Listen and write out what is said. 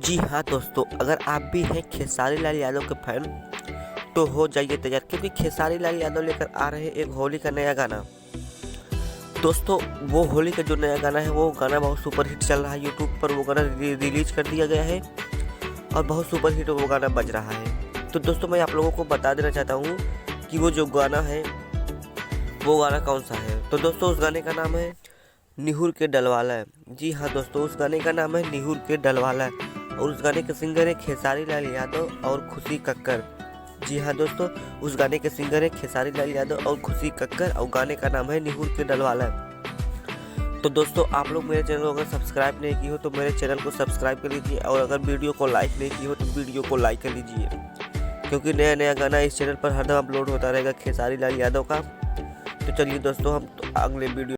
जी हाँ दोस्तों, अगर आप भी हैं खेसारी लाल यादव के फैन तो हो जाइए तैयार, क्योंकि खेसारी लाल यादव लेकर आ रहे हैं एक होली का नया गाना। दोस्तों वो होली का जो नया गाना है वो गाना बहुत सुपरहिट चल रहा है। यूट्यूब पर वो गाना रिलीज कर दिया गया है और बहुत सुपरहिट वो गाना बज रहा है। तो दोस्तों मैं आप लोगों को बता देना चाहता हूँ कि वो जो गाना है वो गाना कौन सा है। तो दोस्तों उस गाने का नाम है निहुर के डलवाला। जी हाँ दोस्तों, उस गाने का नाम है निहुर के डलवाला और उस गाने के सिंगर है खेसारी लाल यादव और खुशी कक्कर। जी हाँ दोस्तों, उस गाने के सिंगर है खेसारी लाल यादव और खुशी कक्कर और गाने का नाम है निहुर के डलवाला। तो दोस्तों आप लोग मेरे चैनल को अगर सब्सक्राइब नहीं की हो तो मेरे चैनल को सब्सक्राइब कर लीजिए और अगर वीडियो को लाइक नहीं की हो तो वीडियो को लाइक कर लीजिए, क्योंकि नया नया गाना इस चैनल पर हरदम अपलोड होता रहेगा खेसारी लाल यादव का। तो चलिए दोस्तों हम अगले वीडियो